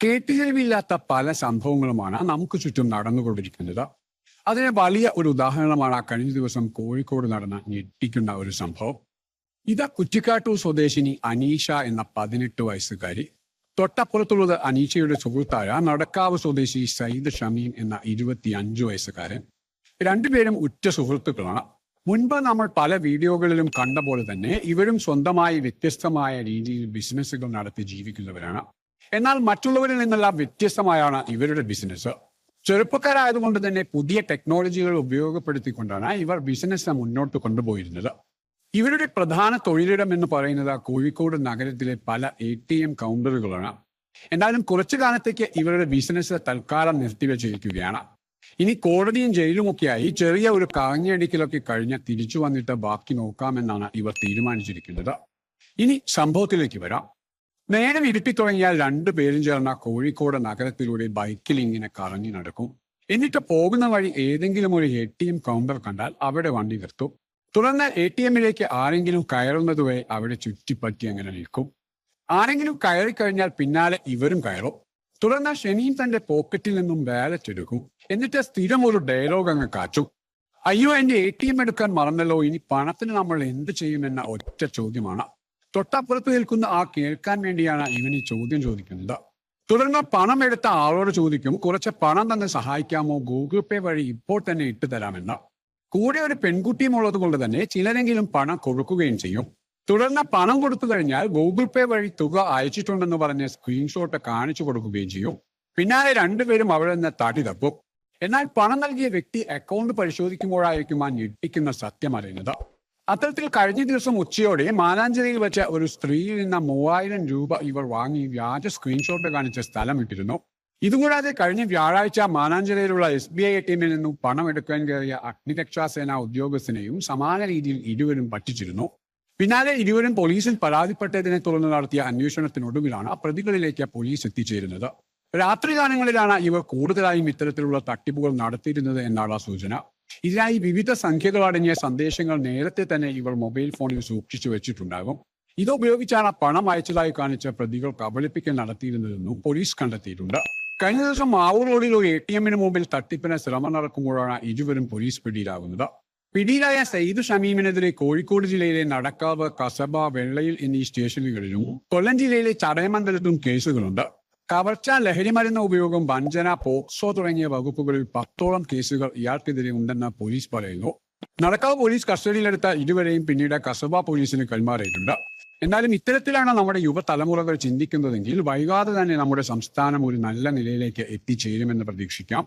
കേട്ടുകേൾവിയില്ലാത്ത പല സംഭവങ്ങളുമാണ് നമുക്ക് ചുറ്റും നടന്നുകൊണ്ടിരിക്കുന്നത്. അതിന് വലിയ ഒരു ഉദാഹരണമാണ് കഴിഞ്ഞ ദിവസം കോഴിക്കോട് നടന്ന ഞെട്ടിക്കുന്ന ഒരു സംഭവം. ഇത് കുറ്റിക്കാട്ടൂർ സ്വദേശിനി അനീഷ എന്ന 18 വയസ്സുകാരി. തൊട്ടപ്പുറത്തുള്ളത് അനീഷയുടെ സുഹൃത്തായ നടക്കാവ് സ്വദേശി സയ്യിദ് ഷമീം എന്ന 25 വയസ്സുകാരൻ. രണ്ടുപേരും ഉറ്റ സുഹൃത്തുക്കളാണ്. മുൻപ് നമ്മൾ പല വീഡിയോകളിലും കണ്ട പോലെ തന്നെ ഇവരും സ്വന്തമായി വ്യത്യസ്തമായ രീതിയിൽ ബിസിനസ്സുകൾ നടത്തി ജീവിക്കുന്നവരാണ്. എന്നാൽ മറ്റുള്ളവരിൽ നിന്നെല്ലാം വ്യത്യസ്തമായാണ് ഇവരുടെ ബിസിനസ്. ചെറുപ്പക്കാരായതുകൊണ്ട് തന്നെ പുതിയ ടെക്നോളജികൾ ഉപയോഗപ്പെടുത്തിക്കൊണ്ടാണ് ഇവർ ബിസിനസ് മുന്നോട്ട് കൊണ്ടുപോയിരുന്നത്. ഇവരുടെ പ്രധാന തൊഴിലിടം എന്ന് പറയുന്നത് കോഴിക്കോട് നഗരത്തിലെ പല ATM കൗണ്ടറുകളാണ്. എന്നാലും കുറച്ചു കാലത്തേക്ക് ഇവരുടെ ബിസിനസ് തൽക്കാലം നിർത്തിവെച്ചിരിക്കുകയാണ്. ഇനി കോടതിയും ജയിലുമൊക്കെയായി ചെറിയ ഒരു കറങ്ങിയടിക്കലൊക്കെ കഴിഞ്ഞ് തിരിച്ചു വന്നിട്ട് ബാക്കി നോക്കാമെന്നാണ് ഇവർ തീരുമാനിച്ചിരിക്കുന്നത്. ഇനി സംഭവത്തിലേക്ക് വരാം. നേരം ഇരുട്ടി തുടങ്ങിയാൽ രണ്ടുപേരും ചേർന്ന കോഴിക്കോട് നഗരത്തിലൂടെ ബൈക്കിൽ ഇങ്ങനെ കറങ്ങി നടക്കും. എന്നിട്ട് പോകുന്ന വഴി ഏതെങ്കിലും ഒരു ATM കൗണ്ടർ കണ്ടാൽ അവിടെ വണ്ടി നിർത്തും. തുടർന്ന് ATMിലേക്ക് ആരെങ്കിലും കയറുന്നതുവരെ അവിടെ ചുറ്റിപ്പറ്റി അങ്ങനെ നിൽക്കും. ആരെങ്കിലും കയറിക്കഴിഞ്ഞാൽ പിന്നാലെ ഇവരും കയറും. തുടർന്ന് ഷമീം തന്റെ പോക്കറ്റിൽ നിന്നും വാലറ്റ് എടുക്കും. എന്നിട്ട് സ്ഥിരം ഒരു ഡയലോഗ് അങ്ങ് കാച്ചും. അയ്യോ, എന്റെ ATM എടുക്കാൻ മറന്നല്ലോ, ഇനി പണത്തിന് നമ്മൾ എന്ത് ചെയ്യുമെന്ന ഒറ്റ ചോദ്യമാണ്. തൊട്ടപ്പുറത്ത് നിൽക്കുന്ന ആ കേൾക്കാൻ വേണ്ടിയാണ് ഇവൻ ഈ ചോദ്യം ചോദിക്കുന്നത്. തുടർന്ന് പണം എടുത്ത ആളോട് ചോദിക്കും, കുറച്ച് പണം തന്നെ സഹായിക്കാമോ, ഗൂഗിൾ പേ വഴി ഇപ്പോൾ തന്നെ ഇട്ടു തരാമെന്ന്. കൂടെ ഒരു പെൺകുട്ടിയും ഉള്ളത് കൊണ്ട് തന്നെ ചിലരെങ്കിലും പണം കൊടുക്കുകയും ചെയ്യും. തുടർന്ന് പണം കൊടുത്തു കഴിഞ്ഞാൽ ഗൂഗിൾ പേ വഴി തുക അയച്ചിട്ടുണ്ടെന്ന് പറഞ്ഞ് സ്ക്രീൻഷോട്ട് കാണിച്ചു കൊടുക്കുകയും ചെയ്യും. പിന്നാലെ രണ്ടുപേരും അവിടെ നിന്ന് തടി തപ്പും. എന്നാൽ പണം നൽകിയ വ്യക്തി അക്കൗണ്ട് പരിശോധിക്കുമ്പോഴായിരിക്കും ആ ഞെട്ടിക്കുന്ന സത്യം അറിയുന്നത്. അത്തരത്തിൽ കഴിഞ്ഞ ദിവസം ഉച്ചയോടെ മാനാഞ്ചേരിയിൽ വെച്ച ഒരു സ്ത്രീയിൽ നിന്ന് 3000 രൂപ ഇവർ വാങ്ങി വ്യാജ സ്ക്രീൻഷോട്ട് കാണിച്ച സ്ഥലം ഇട്ടിരുന്നു. ഇതുകൂടാതെ കഴിഞ്ഞ വ്യാഴാഴ്ച മാനാഞ്ചേരിയിലുള്ള SBI ATMിൽ നിന്നും പണം എടുക്കാൻ കയറിയ അഗ്നിരക്ഷാസേന ഉദ്യോഗസ്ഥനെയും സമാന രീതിയിൽ ഇരുവരും പറ്റിച്ചിരുന്നു. പിന്നാലെ ഇരുവരും പോലീസിൽ പരാതിപ്പെട്ടതിനെ തുടർന്ന് നടത്തിയ അന്വേഷണത്തിനൊടുവിലാണ് പ്രതികളിലേക്ക് പോലീസ് എത്തിച്ചേരുന്നത്. രാത്രികാലങ്ങളിലാണ് ഇവർ കൂടുതലായും ഇത്തരത്തിലുള്ള തട്ടിപ്പുകൾ നടത്തിയിരുന്നത് എന്നാണ് സൂചന. ഇതിനായി വിവിധ സംഖ്യകൾ അടങ്ങിയ സന്ദേശങ്ങൾ നേരത്തെ തന്നെ ഇവർ മൊബൈൽ ഫോണിൽ സൂക്ഷിച്ചു വെച്ചിട്ടുണ്ടാകും. ഇതുപയോഗിച്ചാണ് പണം അയച്ചതായി കാണിച്ച പ്രതികൾ കബളിപ്പിക്കൽ നടത്തിയിരുന്നതെന്നും പോലീസ് കണ്ടെത്തിയിട്ടുണ്ട്. കഴിഞ്ഞ ദിവസം മാവൂർ റോഡിൽ ഒരു ATMിന് മുമ്പിൽ തട്ടിപ്പിന് ശ്രമം നടക്കുമ്പോഴാണ് ഇരുവരും പോലീസ് പിടിയിലാകുന്നത്. പിടിയിലായ സയ്യിദ് ഷമീമിനെതിരെ കോഴിക്കോട് ജില്ലയിലെ നടക്കാവ്, കസബ, വെള്ളയിൽ എന്നീ സ്റ്റേഷനുകളിലും കൊല്ലം ജില്ലയിലെ ചടയമംഗലത്തും കേസുകളുണ്ട്. കവർച്ച, ലഹരിമരുന്ന് ഉപയോഗം, വഞ്ചന, പോക്സോ തുടങ്ങിയ വകുപ്പുകളിൽ 10ഓളം കേസുകൾ ഇയാൾക്കെതിരെ ഉണ്ടെന്ന് പോലീസ് പറയുന്നു. നടക്കാവ് പോലീസ് കസ്റ്റഡിയിലെടുത്ത ഇരുവരെയും പിന്നീട് കസബ പോലീസിന് കൈമാറിയിട്ടുണ്ട്. എന്നാലും ഇത്തരത്തിലാണ് നമ്മുടെ യുവതലമുറകൾ ചിന്തിക്കുന്നതെങ്കിൽ വൈകാതെ തന്നെ നമ്മുടെ സംസ്ഥാനം ഒരു നല്ല നിലയിലേക്ക് എത്തിച്ചേരുമെന്ന് പ്രതീക്ഷിക്കാം.